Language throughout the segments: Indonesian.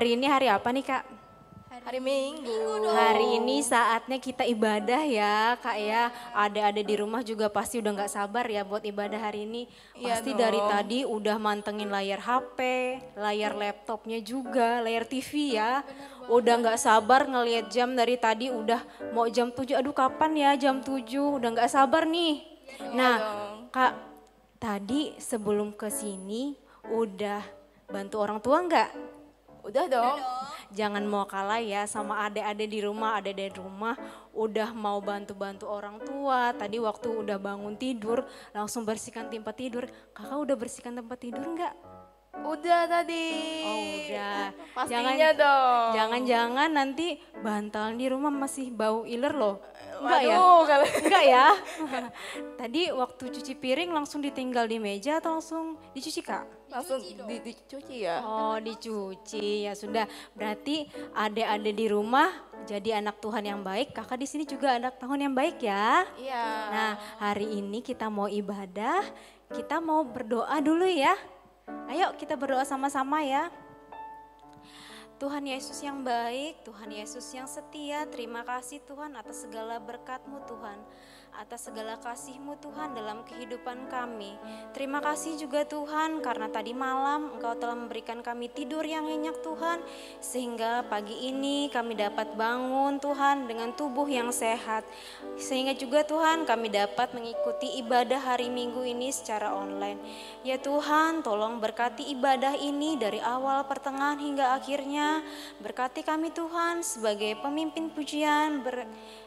Hari ini hari apa nih Kak? Hari Minggu. Hari ini saatnya kita ibadah ya Kak ya. Ada di rumah juga pasti udah gak sabar ya buat ibadah hari ini. Iya Pasti dong. dari tadi udah mantengin layar HP, layar laptopnya juga, layar TV ya. Udah gak sabar ngelihat jam dari tadi udah mau jam 7. Aduh kapan ya jam 7, udah gak sabar nih. Nah dong. Kak, tadi sebelum ke sini udah bantu orang tua nggak? Udah dong. Jangan mau kalah ya sama adik-adik di rumah, adik-adik di rumah udah mau bantu-bantu orang tua. Tadi waktu udah bangun tidur langsung bersihkan tempat tidur. Kakak udah bersihkan tempat tidur nggak? Udah tadi. Oh udah. Pastinya dong. Jangan-jangan nanti bantal di rumah masih bau iler loh. Enggak ya? Waduh, kalau Enggak ya? Tadi waktu cuci piring langsung ditinggal di meja atau langsung dicuci Kak? langsung dicuci ya. Oh dicuci ya sudah. Berarti adik-adik di rumah jadi anak Tuhan yang baik. Kakak di sini juga anak Tuhan yang baik ya. Iya. Nah hari ini kita mau ibadah, kita mau berdoa dulu ya. Ayo kita berdoa sama-sama ya. Tuhan Yesus yang baik, Tuhan Yesus yang setia, terima kasih Tuhan atas segala berkat-Mu Tuhan, atas segala kasih-Mu Tuhan dalam kehidupan kami. Terima kasih juga Tuhan karena tadi malam Engkau telah memberikan kami tidur yang nyenyak Tuhan, sehingga pagi ini kami dapat bangun Tuhan dengan tubuh yang sehat. Sehingga juga Tuhan kami dapat mengikuti ibadah hari Minggu ini secara online. Ya Tuhan tolong berkati ibadah ini dari awal pertengahan hingga akhirnya. Berkati kami Tuhan sebagai pemimpin pujian,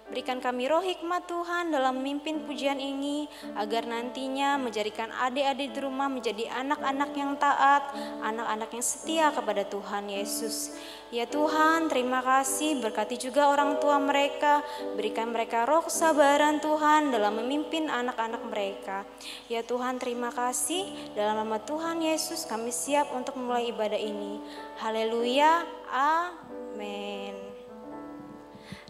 berikan kami roh hikmat Tuhan dalam memimpin pujian ini, agar nantinya menjadikan adik-adik di rumah menjadi anak-anak yang taat, anak-anak yang setia kepada Tuhan Yesus. Ya Tuhan terima kasih, berkati juga orang tua mereka, berikan mereka roh kesabaran Tuhan dalam memimpin anak-anak mereka. Ya Tuhan terima kasih, dalam nama Tuhan Yesus kami siap untuk memulai ibadah ini. Haleluya, amin.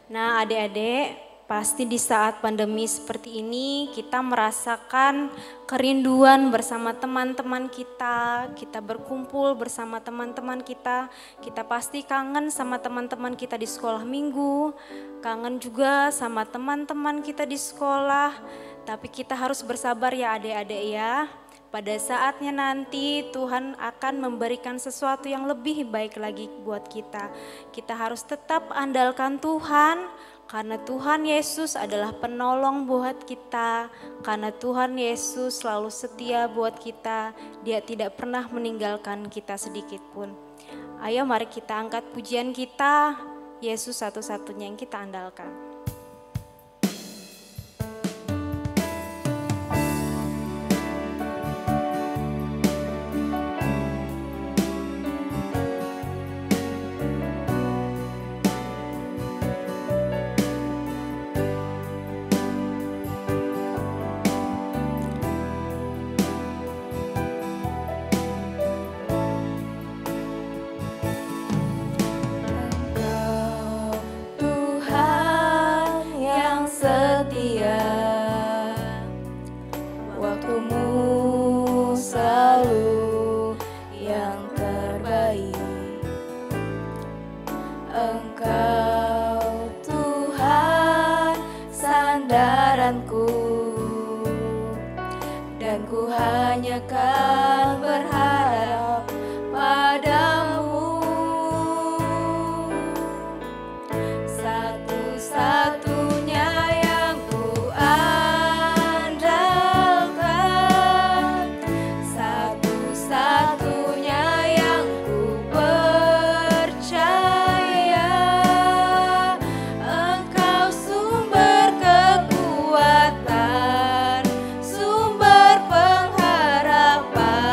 Nah adik-adik, pasti di saat pandemi seperti ini kita merasakan kerinduan bersama teman-teman kita berkumpul bersama teman-teman kita pasti kangen sama teman-teman kita di sekolah minggu, kangen juga sama teman-teman kita di sekolah, tapi kita harus bersabar ya adik-adik ya. Pada saatnya nanti Tuhan akan memberikan sesuatu yang lebih baik lagi buat kita. Kita harus tetap andalkan Tuhan karena Tuhan Yesus adalah penolong buat kita. Karena Tuhan Yesus selalu setia buat kita. Dia tidak pernah meninggalkan kita sedikit pun. Ayo mari kita angkat pujian kita. Yesus satu-satunya yang kita andalkan. Sumber pengharapan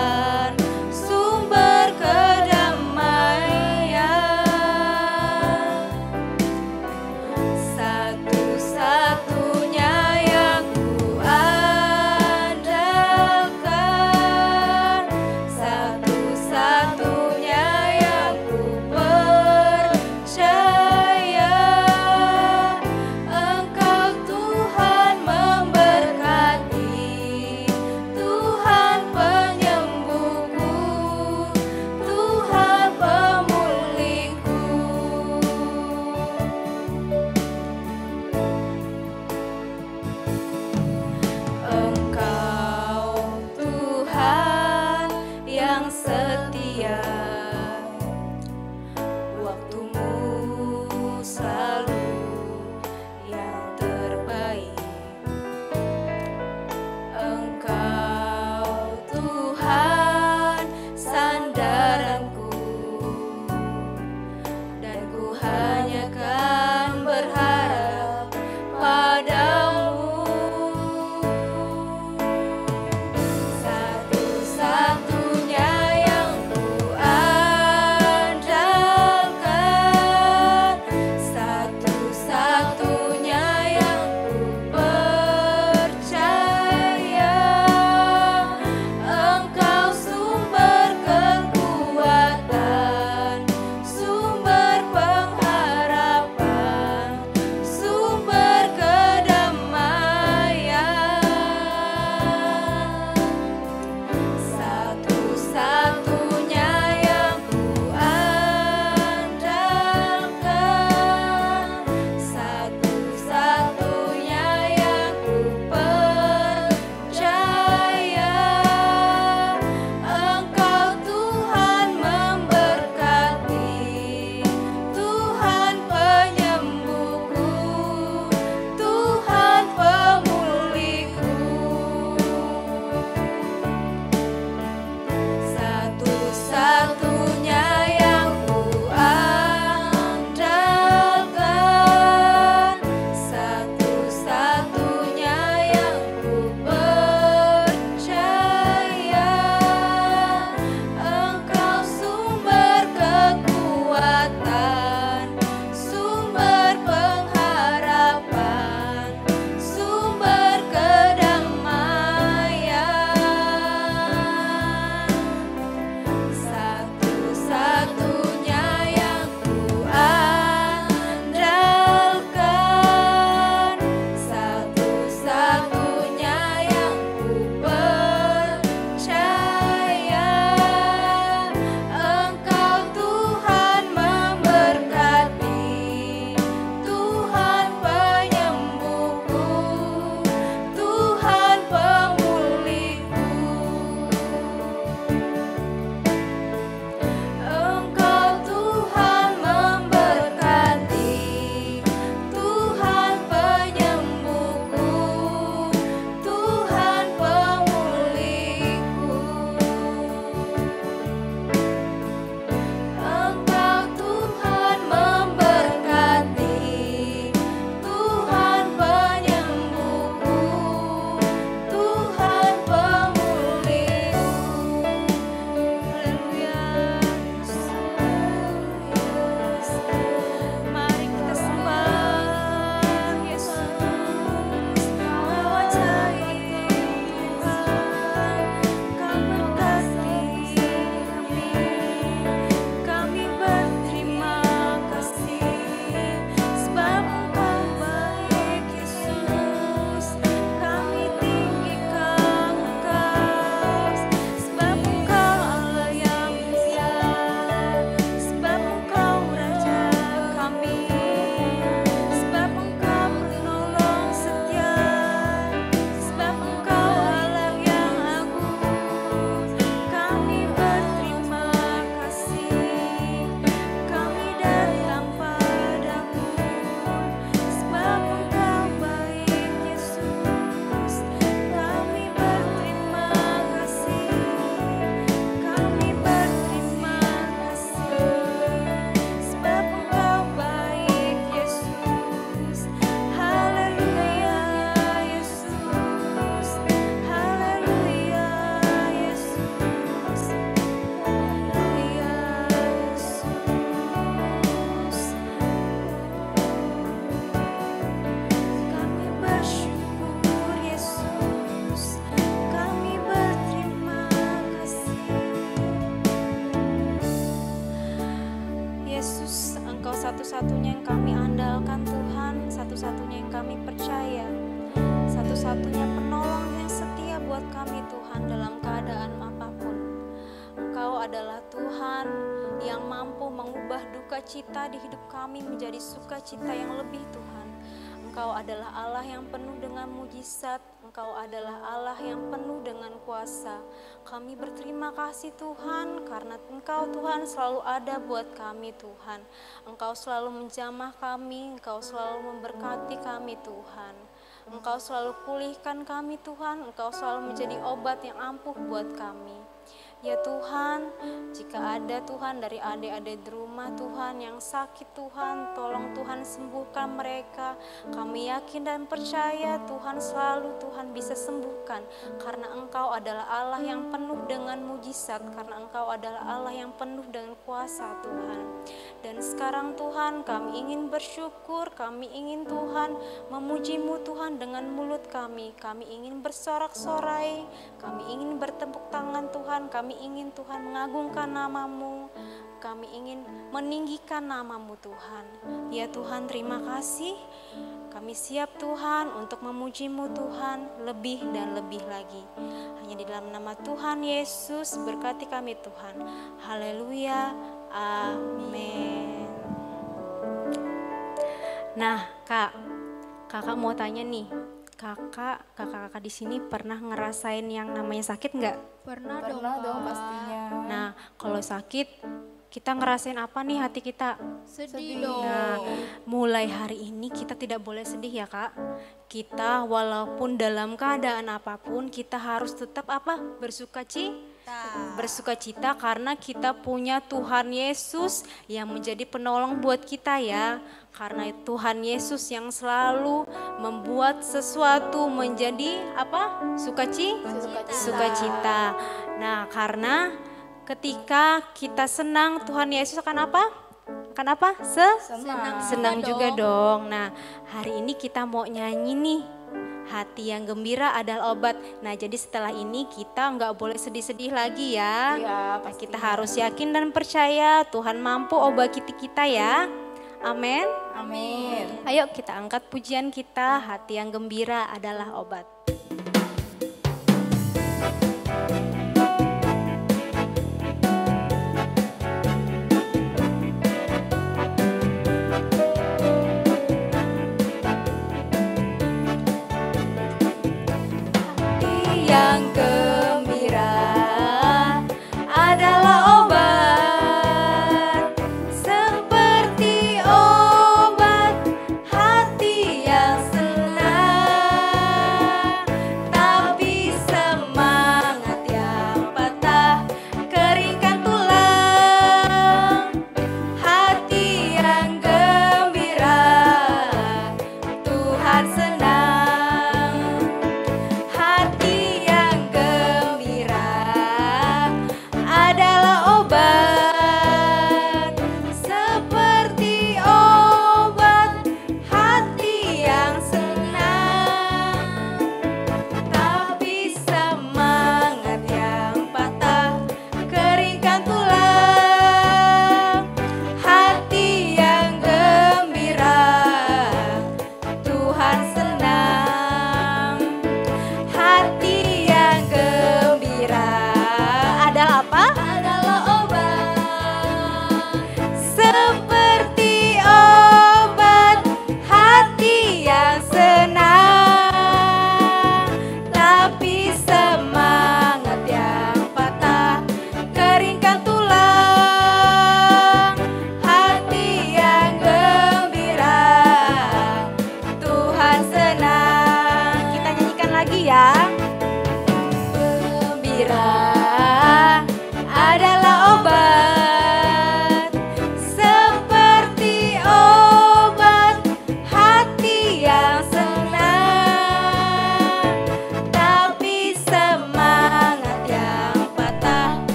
Yesus, Engkau satu-satunya yang kami andalkan Tuhan, satu-satunya yang kami percaya, satu-satunya penolong yang setia buat kami Tuhan dalam keadaan apapun. Engkau adalah Tuhan yang mampu mengubah duka cita di hidup kami menjadi sukacita yang lebih Tuhan. Engkau adalah Allah yang penuh dengan mujizat, Engkau adalah Allah yang penuh dengan kuasa. Kami berterima kasih Tuhan karena Engkau Tuhan selalu ada buat kami Tuhan. Engkau selalu menjamah kami, Engkau selalu memberkati kami Tuhan. Engkau selalu pulihkan kami Tuhan, Engkau selalu menjadi obat yang ampuh buat kami. Ya Tuhan, jika ada Tuhan dari adik-adik di rumah Tuhan yang sakit Tuhan, tolong Tuhan sembuhkan mereka. Kami yakin dan percaya Tuhan selalu Tuhan bisa sembuhkan. Karena Engkau adalah Allah yang penuh dengan mujizat, karena Engkau adalah Allah yang penuh dengan kuasa Tuhan. Dan sekarang Tuhan kami ingin bersyukur, kami ingin Tuhan memuji-Mu Tuhan dengan mulut kami. Kami ingin bersorak-sorai, kami ingin bertepuk tangan Tuhan, kami ingin Tuhan mengagungkan nama-Mu, kami ingin meninggikan nama-Mu Tuhan. Ya Tuhan, terima kasih. Kami siap Tuhan untuk memuji-Mu Tuhan lebih dan lebih lagi. Hanya di dalam nama Tuhan Yesus berkati kami Tuhan. Haleluya. Amin. Nah, kakak mau tanya nih. Kakak di sini pernah ngerasain yang namanya sakit nggak? Pernah dong pastinya. Nah, kalau sakit kita ngerasain apa nih hati kita? Sedih dong. Nah, mulai hari ini kita tidak boleh sedih ya Kak. Kita walaupun dalam keadaan apapun kita harus tetap apa? Bersukacita karena kita punya Tuhan Yesus yang menjadi penolong buat kita ya. Karena Tuhan Yesus yang selalu membuat sesuatu menjadi apa? Sukacita. Nah, karena ketika kita senang, Tuhan Yesus akan apa? Senang juga dong. Nah, hari ini kita mau nyanyi nih. Hati yang gembira adalah obat. Nah, jadi setelah ini kita nggak boleh sedih-sedih lagi ya. Iya, Kita harus yakin dan percaya Tuhan mampu obati kita ya. Amin. Amin. Ayo kita angkat pujian kita, hati yang gembira adalah obat. Yang gembira adalah obat, seperti obat hati yang senang.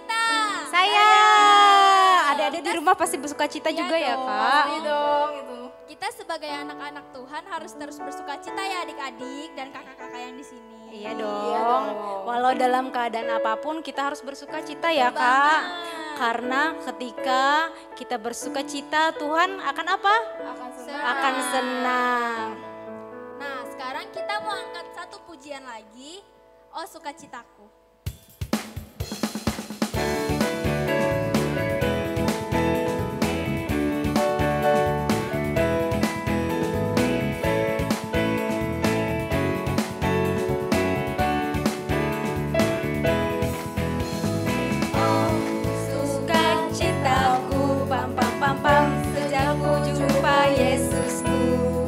cita. Saya. Adik-adik di rumah pasti bersuka cita Iya juga ya dong. Kak. Pasti dong itu. Kita sebagai anak-anak Tuhan harus terus bersuka cita ya adik-adik dan kakak-kakak yang di sini. Iya dong. Iya dong. Walau dalam keadaan apapun kita harus bersuka cita ya Betul Kak. banget. Karena ketika kita bersuka cita Tuhan akan apa? Akan senang. Senang. Akan senang. Nah, sekarang kita mau angkat satu pujian lagi. Oh, sukacitaku. Sukacitaku pam pam pam pam sejak ku jumpa Yesusku.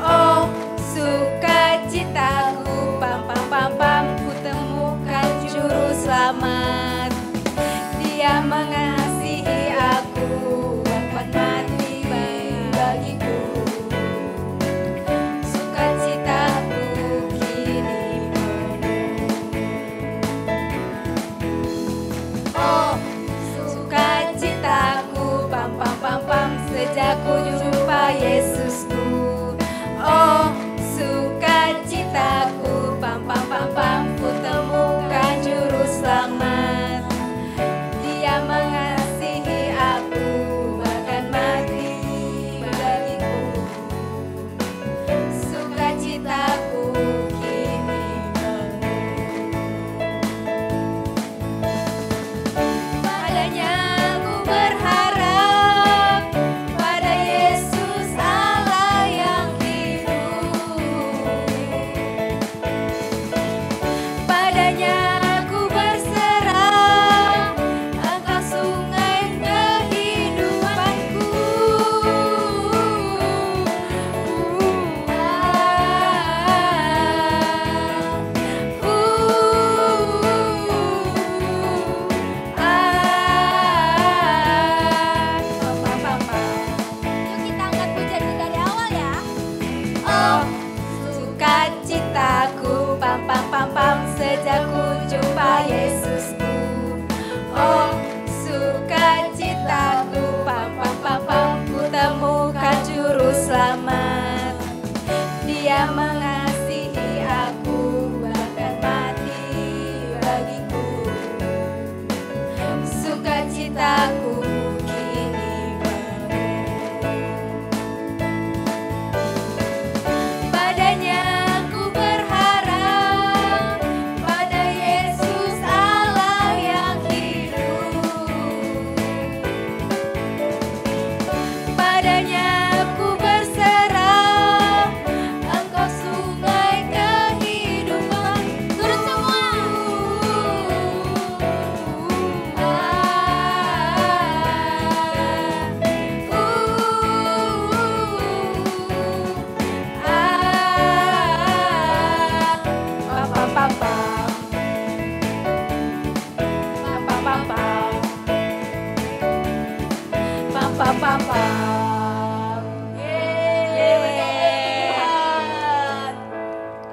Oh sukacitaku pam pam pam pam ku temukan juru selamat. Dia mengasihi aku bahkan mati bagiku. Sukacitaku kini penuh. Oh sukacitaku pam pam pam pam sejak ku jumpa Yesusku. Oh sukacitaku pam pam pam pam ku temukan juru selamat. Dia mengasihi aku bahkan mati bagiku. Sukacitaku kini penuh. Padanya ku berharap, pada Yesus Allah yang hidup. Padanya ku berserah, Engkau sungai kehidupanku. Yuk kita angkat pujian dari awal ya. Oh, sukacitaku pam pam pam pam sejak ku jumpa Yesusku. Oh, sukacitaku pam pam pam pam ku temukan juru selamat. Dia mengasihi aku bahkan mati bagiku. Sukacitaku kini penuh. Padanya ku berharap, pada Yesus Allah yang hidup. Padanya ku berserah, Engkau sungai kehidupan. Turun semua.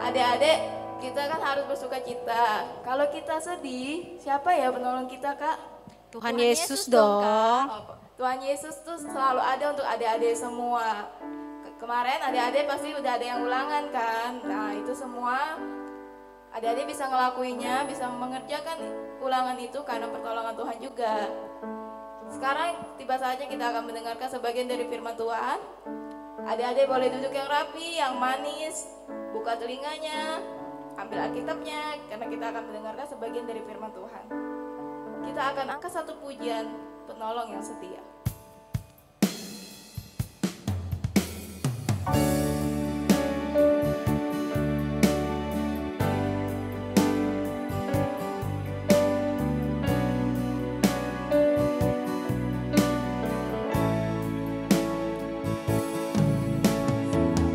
Adik-adik, kita kan harus bersuka cita. Kalau kita sedih, siapa ya penolong kita, Kak? Tuhan Tuhan Yesus Yesus dong, dong. Oh, Tuhan Yesus tuh selalu ada untuk adik-adik semua. Kemarin adik-adik pasti udah ada yang ulangan kan. Nah itu semua adik-adik bisa ngelakuinya, bisa mengerjakan ulangan itu karena pertolongan Tuhan juga. Sekarang tiba saja kita akan mendengarkan sebagian dari firman Tuhan. Adik-adik boleh duduk yang rapi, yang manis, buka telinganya, ambil Alkitabnya, karena kita akan mendengarkan sebagian dari firman Tuhan. Kita akan angkat satu pujian penolong yang setia.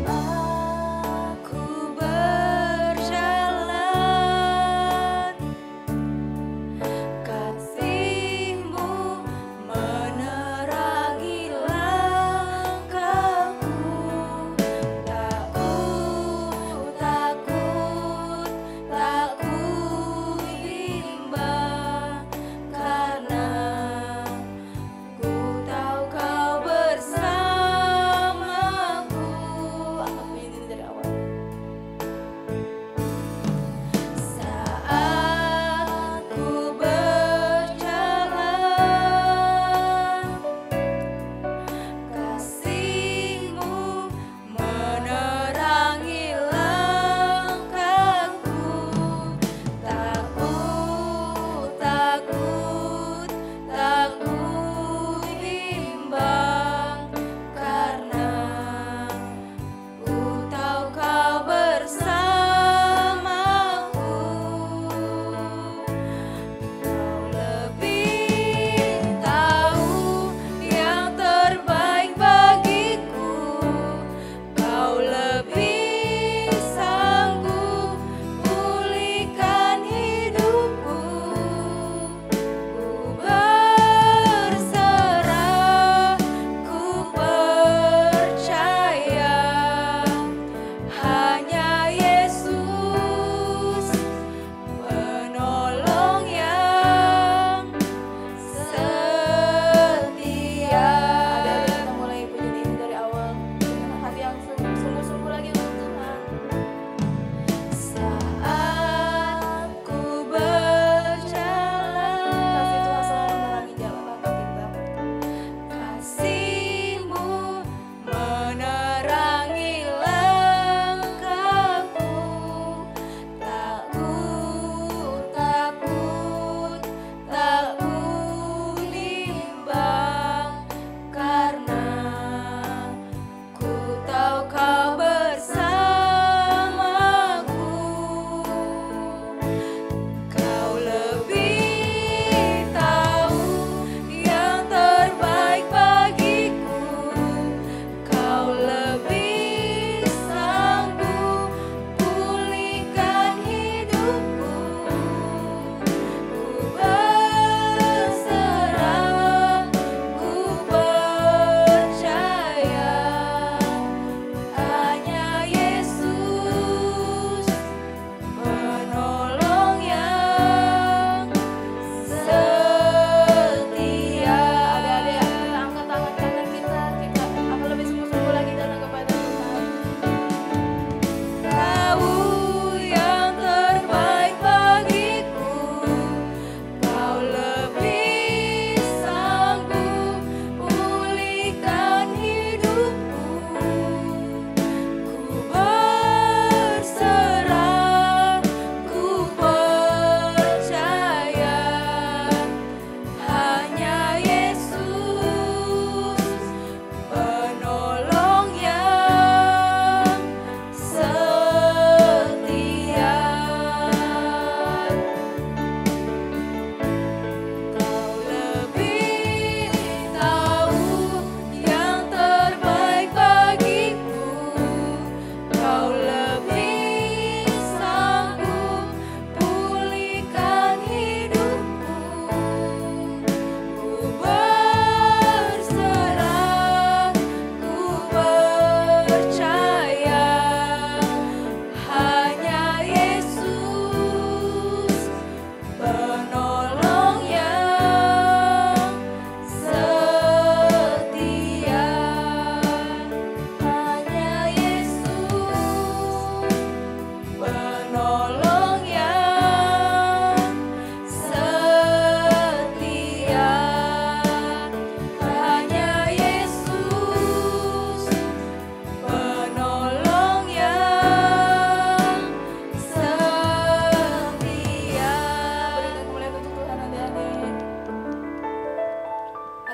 Aku berjalan, kasih-Mu menerangi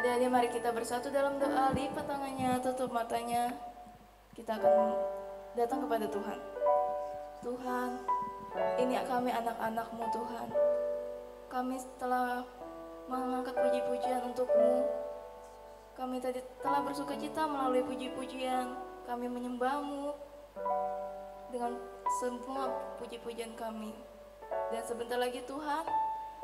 Adik-adik mari kita bersatu dalam doa, lipat tangannya, tutup matanya. Kita akan datang kepada Tuhan. Tuhan, ini kami anak-anak-Mu Tuhan. Kami telah mengangkat puji-pujian untuk-Mu. Kami tadi telah bersukacita melalui puji-pujian. Kami menyembah-Mu dengan semua puji-pujian kami. Dan sebentar lagi Tuhan,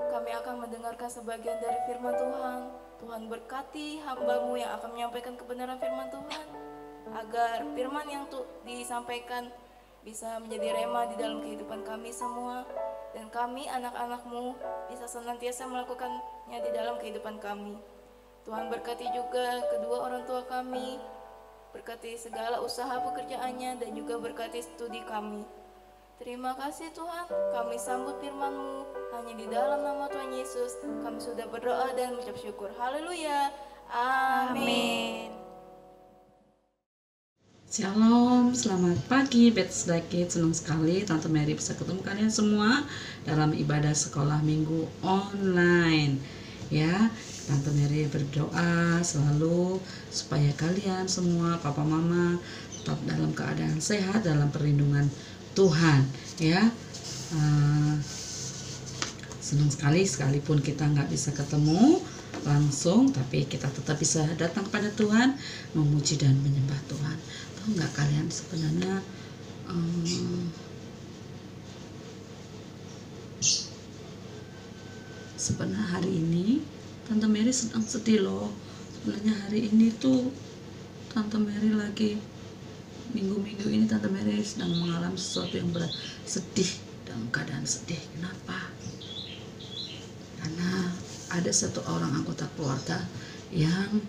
kami akan mendengarkan sebagian dari firman Tuhan. Tuhan berkati hamba-Mu yang akan menyampaikan kebenaran firman Tuhan, agar firman yang disampaikan bisa menjadi rema di dalam kehidupan kami semua. Dan kami anak-anak-Mu bisa senantiasa melakukannya di dalam kehidupan kami. Tuhan berkati juga kedua orang tua kami, berkati segala usaha pekerjaannya, dan juga berkati studi kami. Terima kasih Tuhan, kami sambut firman-Mu hanya di dalam nama Tuhan Yesus. Kami sudah berdoa dan mengucap syukur. Haleluya. Amin. Shalom, selamat pagi Bethesda Kids. Senang sekali Tante Mary bisa ketemu kalian semua dalam ibadah sekolah minggu online. Ya, Tante Mary berdoa selalu supaya kalian semua, papa mama, tetap dalam keadaan sehat dalam perlindungan Tuhan. Ya, senang sekali sekalipun kita nggak bisa ketemu langsung, tapi kita tetap bisa datang kepada Tuhan, memuji dan menyembah Tuhan. Tahu nggak kalian sebenarnya sebenarnya hari ini Tante Mary sedang sedih loh. Sebenarnya hari ini tuh Tante Mary lagi minggu-minggu ini Tante Mary sedang mengalami sesuatu yang berat, sedih, dalam keadaan sedih. Kenapa? Karena ada satu orang anggota keluarga yang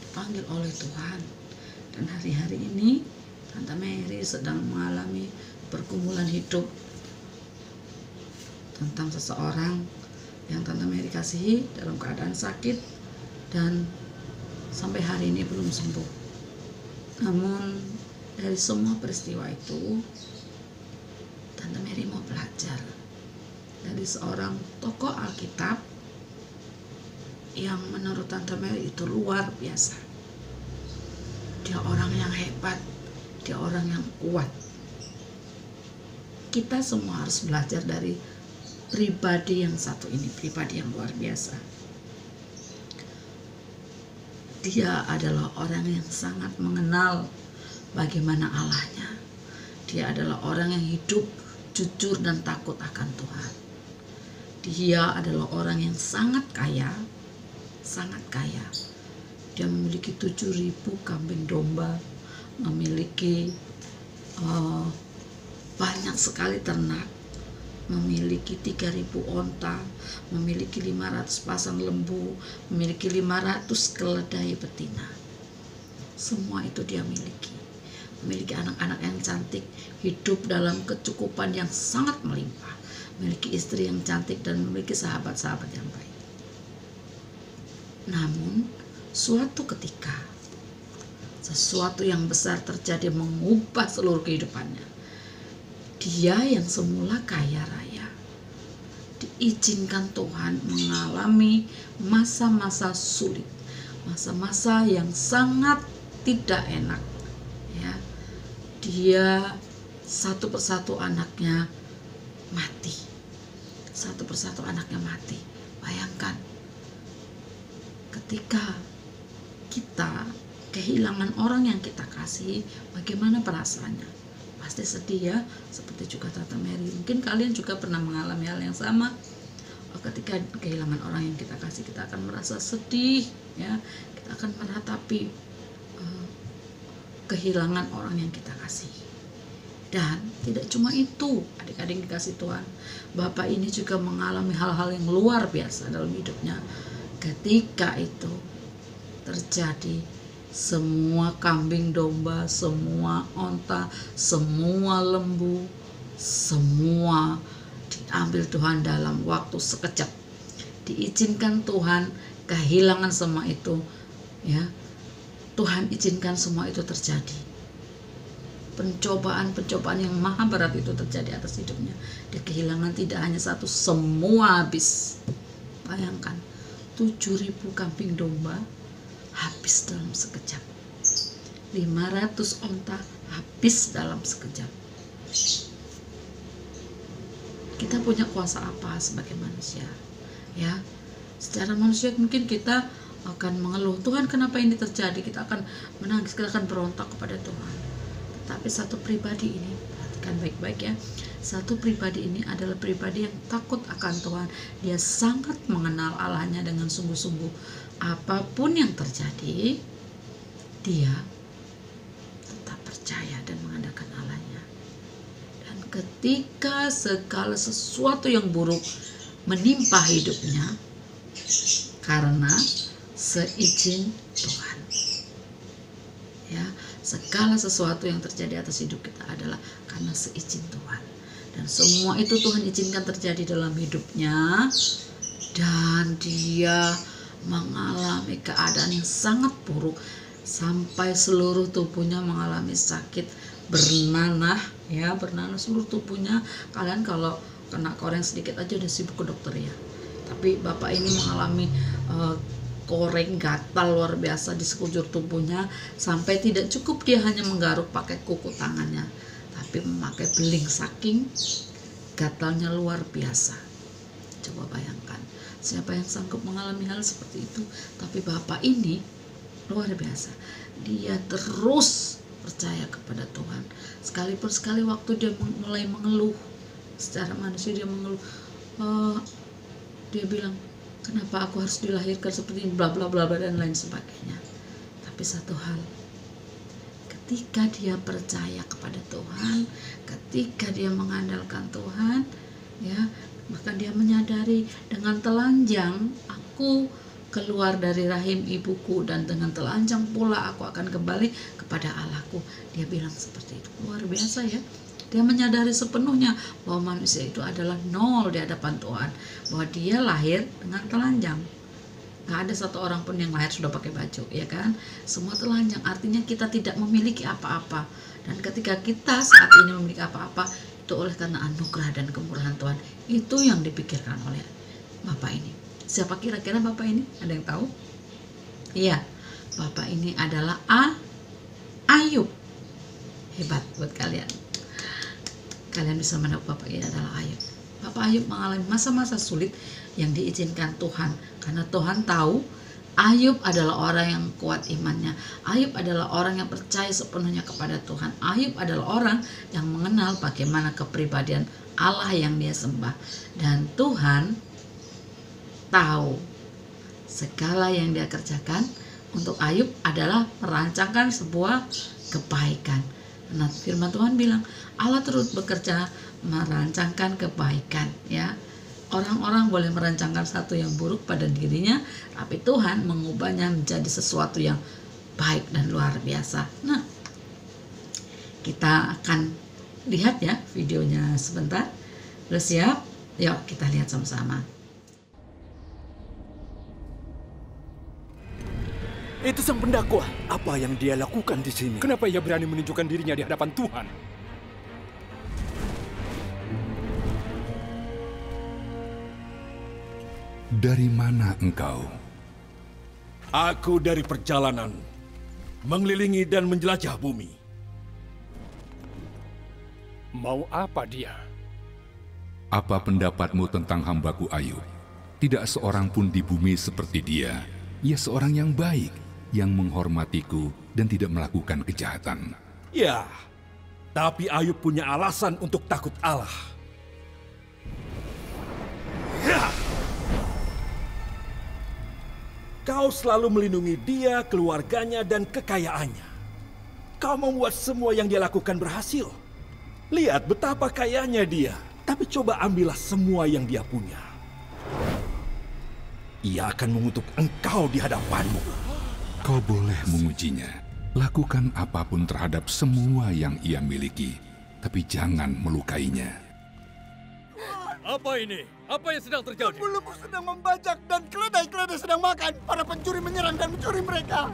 dipanggil oleh Tuhan. Dan hari-hari ini Tante Mary sedang mengalami pergumulan hidup tentang seseorang yang Tante Mary kasihi dalam keadaan sakit dan sampai hari ini belum sembuh. Namun dari semua peristiwa itu Tante Mary mau belajar dari seorang tokoh Alkitab yang menurut Tante Mary itu luar biasa. Dia orang yang hebat, dia orang yang kuat. Kita semua harus belajar dari pribadi yang satu ini, pribadi yang luar biasa. Dia adalah orang yang sangat mengenal bagaimana Allahnya. Dia adalah orang yang hidup jujur dan takut akan Tuhan. Dia adalah orang yang sangat kaya, sangat kaya. Dia memiliki 7.000 kambing domba, memiliki banyak sekali ternak, memiliki 3.000 onta, memiliki 500 pasang lembu, memiliki 500 keledai betina. Semua itu dia miliki. Memiliki anak-anak yang cantik, hidup dalam kecukupan yang sangat melimpah, memiliki istri yang cantik dan memiliki sahabat-sahabat yang baik. Namun suatu ketika sesuatu yang besar terjadi mengubah seluruh kehidupannya. Dia yang semula kaya raya diizinkan Tuhan mengalami masa-masa sulit, masa-masa yang sangat tidak enak. Ya, dia satu persatu anaknya mati. Satu persatu anaknya mati. Bayangkan ketika kita kehilangan orang yang kita kasih, bagaimana perasaannya? Pasti sedih ya, seperti juga Tante Mary. Mungkin kalian juga pernah mengalami hal yang sama. Ketika kehilangan orang yang kita kasih, kita akan merasa sedih, ya. Kita akan meratapi kehilangan orang yang kita kasih. Dan tidak cuma itu, adik-adik dikasih Tuhan, Bapak ini juga mengalami hal-hal yang luar biasa dalam hidupnya. Ketika itu terjadi, semua kambing domba, semua onta, semua lembu, semua diambil Tuhan dalam waktu sekejap. Diizinkan Tuhan kehilangan semua itu, ya. Tuhan izinkan semua itu terjadi. Pencobaan-pencobaan yang maha berat itu terjadi atas hidupnya. Dia kehilangan tidak hanya satu, semua habis. Bayangkan, 7.000 kambing domba, habis dalam sekejap. 500 onta habis dalam sekejap. Kita punya kuasa apa sebagai manusia? Ya, secara manusia mungkin kita akan mengeluh, Tuhan kenapa ini terjadi? Kita akan menangis, kita akan berontak kepada Tuhan. Tapi satu pribadi ini, perhatikan baik-baik ya, satu pribadi ini adalah pribadi yang takut akan Tuhan. Dia sangat mengenal Allahnya dengan sungguh-sungguh. Apapun yang terjadi, dia tetap percaya dan mengandalkan Allahnya. Dan ketika segala sesuatu yang buruk menimpa hidupnya, karena seizin Tuhan. Ya, segala sesuatu yang terjadi atas hidup kita adalah karena seizin Tuhan. Dan semua itu Tuhan izinkan terjadi dalam hidupnya. Dan dia mengalami keadaan yang sangat buruk. Sampai seluruh tubuhnya mengalami sakit bernanah. Ya, bernanah seluruh tubuhnya. Kalian kalau kena koreng sedikit aja udah sibuk ke dokter ya. Tapi bapak ini mengalami koreng gatal luar biasa di sekujur tubuhnya, sampai tidak cukup dia hanya menggaruk pakai kuku tangannya, tapi memakai beling, saking gatalnya luar biasa. Coba bayangkan, siapa yang sanggup mengalami hal seperti itu? Tapi bapak ini luar biasa, dia terus percaya kepada Tuhan. Sekalipun sekali waktu dia mulai mengeluh, secara manusia dia mengeluh, dia bilang, kenapa aku harus dilahirkan seperti ini, bla bla bla dan lain sebagainya. Tapi satu hal, ketika dia percaya kepada Tuhan, ketika dia mengandalkan Tuhan, ya, maka dia menyadari dengan telanjang aku keluar dari rahim ibuku, dan dengan telanjang pula aku akan kembali kepada Allahku. Dia bilang seperti itu. Luar biasa ya. Dia menyadari sepenuhnya bahwa manusia itu adalah nol di hadapan Tuhan, bahwa dia lahir dengan telanjang. Gak ada satu orang pun yang lahir sudah pakai baju, ya kan? Semua telanjang, artinya kita tidak memiliki apa-apa. Dan ketika kita saat ini memiliki apa-apa, itu oleh karena anugerah dan kemurahan Tuhan. Itu yang dipikirkan oleh Bapak ini. Siapa kira-kira Bapak ini? Ada yang tahu? Iya, Bapak ini adalah Ayub. Hebat buat kalian. Kalian bisa mendapat Bapak ini adalah Ayub. Bapak Ayub mengalami masa-masa sulit yang diizinkan Tuhan, karena Tuhan tahu Ayub adalah orang yang kuat imannya. Ayub adalah orang yang percaya sepenuhnya kepada Tuhan. Ayub adalah orang yang mengenal bagaimana kepribadian Allah yang dia sembah. Dan Tuhan tahu segala yang dia kerjakan untuk Ayub adalah merancangkan sebuah kebaikan. Nah, firman Tuhan bilang Allah terus bekerja merancangkan kebaikan, ya. Orang-orang boleh merancangkan satu yang buruk pada dirinya, tapi Tuhan mengubahnya menjadi sesuatu yang baik dan luar biasa. Nah, kita akan lihat ya videonya sebentar. Udah siap? Yuk kita lihat sama-sama. Itu sang pendakwa. Apa yang dia lakukan di sini? Kenapa ia berani menunjukkan dirinya di hadapan Tuhan? Dari mana engkau? Aku dari perjalanan, mengelilingi dan menjelajah bumi. Mau apa dia? Apa pendapatmu tentang hambaku Ayub? Tidak seorang pun di bumi seperti dia. Ia seorang yang baik, yang menghormatiku dan tidak melakukan kejahatan. Ya, tapi Ayub punya alasan untuk takut Allah. Ya. Kau selalu melindungi dia, keluarganya, dan kekayaannya. Kau membuat semua yang dia lakukan berhasil. Lihat betapa kayanya dia, tapi coba ambillah semua yang dia punya. Ia akan mengutuk engkau di hadapanmu. Kau boleh mengujinya. Lakukan apapun terhadap semua yang ia miliki, tapi jangan melukainya. Apa ini? Apa yang sedang terjadi? Pembuluku sedang membajak dan keledai-keledai sedang makan. Para pencuri menyerang dan mencuri mereka.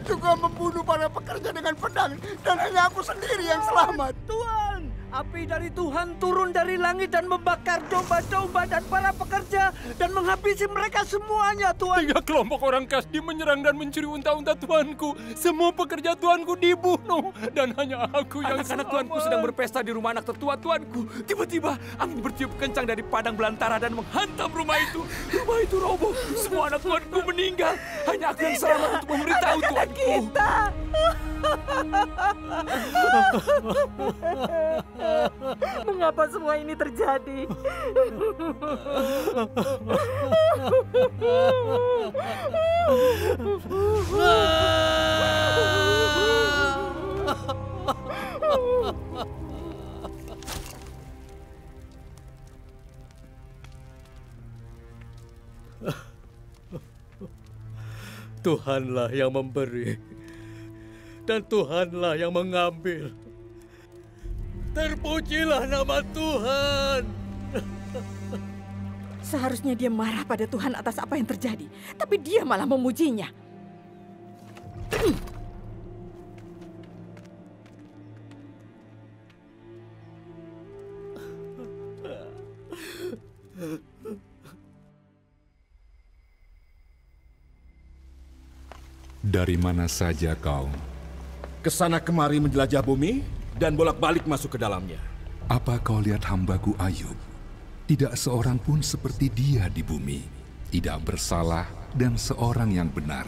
Juga membunuh para pekerja dengan pedang. Dan hanya aku sendiri yang selamat. Tuhan, Api dari Tuhan turun dari langit dan membakar domba-domba dan para pekerja dan menghabisi mereka semuanya, Tuhan. 3 kelompok orang Kasdi menyerang dan mencuri unta-unta Tuanku. Semua pekerja Tuanku dibunuh dan hanya aku yang Anak-anak Tuanku sedang berpesta di rumah anak tertua Tuanku. Tiba-tiba angin bertiup kencang dari padang belantara dan menghantam rumah itu. Rumah itu roboh. Semua anak Tuanku meninggal. Hanya aku yang selamat untuk memberitahu Tuanku. Mengapa semua ini terjadi? Tuhanlah yang memberi dan Tuhanlah yang mengambil. Terpujilah nama Tuhan. Seharusnya dia marah pada Tuhan atas apa yang terjadi, tapi dia malah memujinya. Dari mana saja kau? Kesana kemari menjelajah bumi dan bolak-balik masuk ke dalamnya. Apa kau lihat hambaku Ayub? Tidak seorang pun seperti dia di bumi. Tidak bersalah dan seorang yang benar.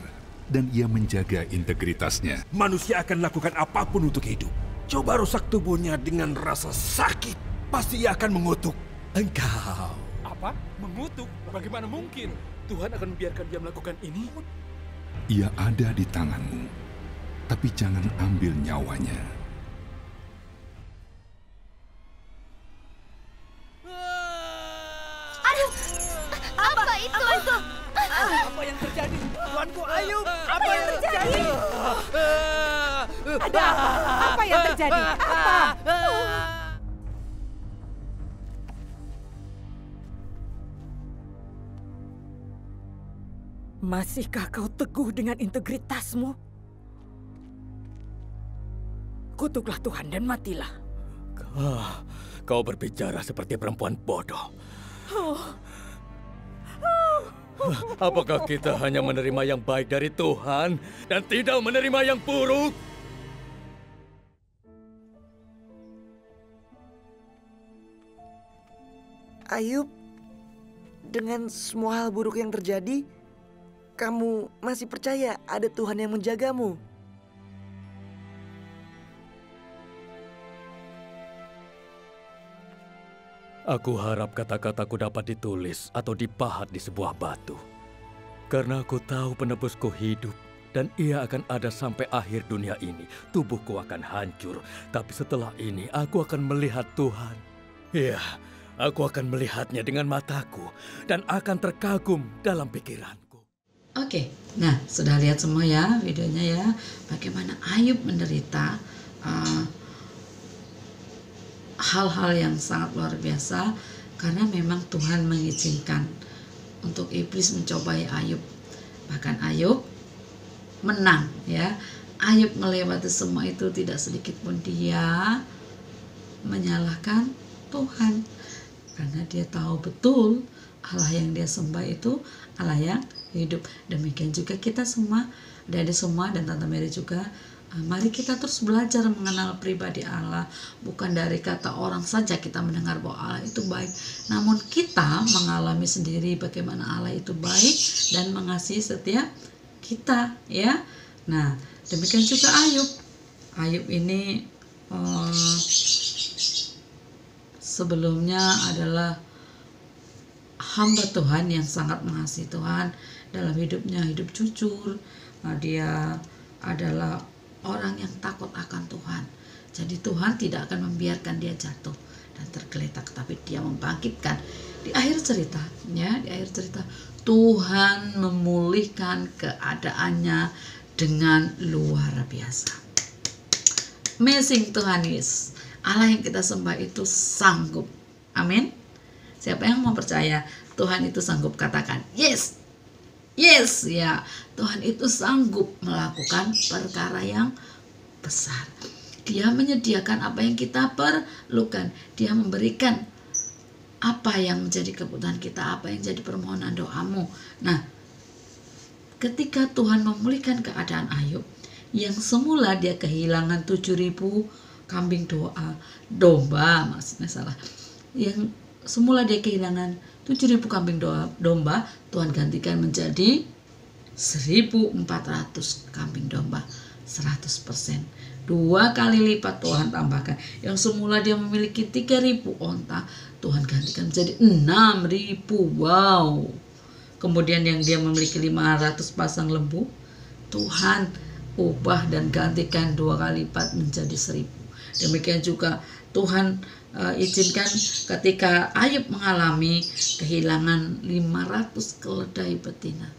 Dan ia menjaga integritasnya. Manusia akan lakukan apapun untuk hidup. Coba rusak tubuhnya dengan rasa sakit. Pasti ia akan mengutuk engkau. Apa? Mengutuk? Bagaimana mungkin? Tuhan akan membiarkan dia melakukan ini? Ia ada di tanganmu, tapi jangan ambil nyawanya. Aduh, apa itu? Apa yang terjadi? Tuanku Ayub, Apa yang terjadi? Ada apa? Apa yang terjadi? Apa? Masihkah kau teguh dengan integritasmu? Kutuklah Tuhan dan matilah. Kau berbicara seperti perempuan bodoh. Apakah kita hanya menerima yang baik dari Tuhan dan tidak menerima yang buruk? Ayub, dengan semua hal buruk yang terjadi, kamu masih percaya ada Tuhan yang menjagamu? Aku harap kata-kataku dapat ditulis atau dipahat di sebuah batu. Karena aku tahu penebusku hidup dan ia akan ada sampai akhir dunia ini. Tubuhku akan hancur, tapi setelah ini aku akan melihat Tuhan. Iya, aku akan melihatnya dengan mataku dan akan terkagum dalam pikiranku. Oke, nah sudah lihat semua ya videonya ya. Bagaimana Ayub menderita hal-hal yang sangat luar biasa karena memang Tuhan mengizinkan untuk iblis mencobai Ayub. Bahkan Ayub menang ya. Ayub melewati semua itu, tidak sedikit pun dia menyalahkan Tuhan karena dia tahu betul Allah yang dia sembah itu Allah yang hidup. Demikian juga kita semua, adik-adik semua dan Tante Mary juga. Mari kita terus belajar mengenal pribadi Allah. Bukan dari kata orang saja kita mendengar bahwa Allah itu baik, namun kita mengalami sendiri bagaimana Allah itu baik dan mengasihi setiap kita ya. Nah demikian juga Ayub. Ayub ini sebelumnya adalah hamba Tuhan yang sangat mengasihi Tuhan dalam hidupnya, hidup jujur. Dia adalah orang yang takut akan Tuhan. Jadi Tuhan tidak akan membiarkan dia jatuh dan tergeletak, tapi dia membangkitkan. Di akhir cerita, ya, di akhir cerita Tuhan memulihkan keadaannya dengan luar biasa. Amazing Tuhan Yesus. Allah yang kita sembah itu sanggup. Amin. Siapa yang mau percaya Tuhan itu sanggup, katakan yes. Yes, ya, Tuhan itu sanggup melakukan perkara yang besar. Dia menyediakan apa yang kita perlukan. Dia memberikan apa yang menjadi kebutuhan kita, apa yang jadi permohonan doamu. Nah, ketika Tuhan memulihkan keadaan Ayub, yang semula dia kehilangan 7.000 kambing domba, maksudnya salah. Yang semula dia kehilangan 7.000 kambing domba, Tuhan gantikan menjadi 1.400 kambing domba, 100%. 2 kali lipat Tuhan tambahkan. Yang semula dia memiliki 3.000 onta, Tuhan gantikan menjadi 6.000. Wow. Kemudian yang dia memiliki 500 pasang lembu, Tuhan ubah dan gantikan 2 kali lipat menjadi 1.000. Demikian juga Tuhan izinkan ketika Ayub mengalami kehilangan 500 keledai betina,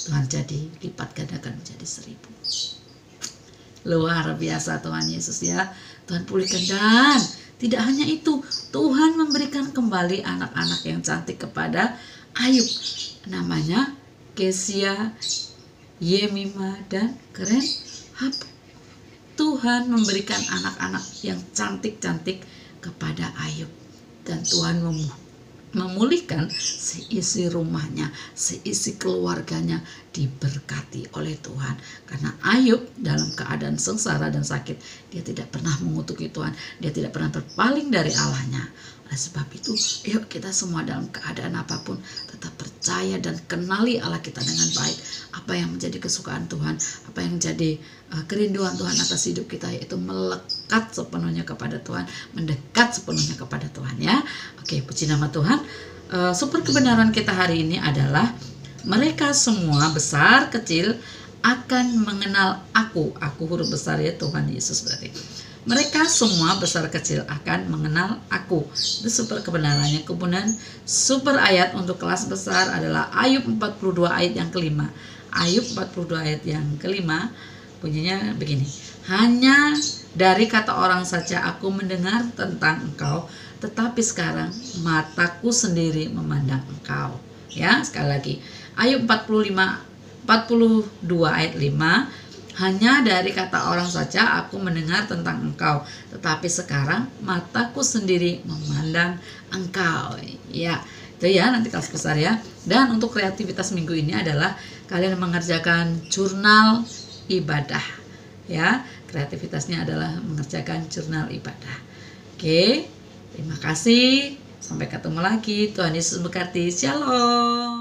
Tuhan jadi lipat gandakan menjadi 1.000. Luar biasa Tuhan Yesus ya. Tuhan pulihkan, dan tidak hanya itu, Tuhan memberikan kembali anak-anak yang cantik kepada Ayub. Namanya Kesia, Yemima, dan Keren Hap. Tuhan memberikan anak-anak yang cantik-cantik kepada Ayub, dan Tuhan memulihkan seisi rumahnya, seisi keluarganya diberkati oleh Tuhan. Karena Ayub dalam keadaan sengsara dan sakit, dia tidak pernah mengutuki Tuhan, dia tidak pernah berpaling dari Allahnya. Oleh sebab itu, yuk kita semua dalam keadaan apapun tetap percaya dan kenali Allah kita dengan baik. Apa yang menjadi kesukaan Tuhan, apa yang menjadi kerinduan Tuhan atas hidup kita, yaitu melekat sepenuhnya kepada Tuhan, mendekat sepenuhnya kepada Tuhan ya. Oke, puji nama Tuhan. Super kebenaran kita hari ini adalah mereka semua besar kecil akan mengenal aku. Aku huruf besar ya, Tuhan Yesus berarti. Mereka semua besar kecil akan mengenal aku. Itu super kebenarannya. Kemudian super ayat untuk kelas besar adalah Ayub 42 ayat yang kelima. Ayub 42 ayat yang kelima bunyinya begini. Hanya dari kata orang saja aku mendengar tentang engkau, tetapi sekarang mataku sendiri memandang engkau. Ya, sekali lagi. Ayub 42 ayat 5. Hanya dari kata orang saja aku mendengar tentang engkau, tetapi sekarang mataku sendiri memandang engkau. Ya, itu ya nanti kelas besar ya. Dan untuk kreativitas minggu ini adalah kalian mengerjakan jurnal ibadah. Ya, kreativitasnya adalah mengerjakan jurnal ibadah. Oke, terima kasih. Sampai ketemu lagi. Tuhan Yesus memberkati. Shalom.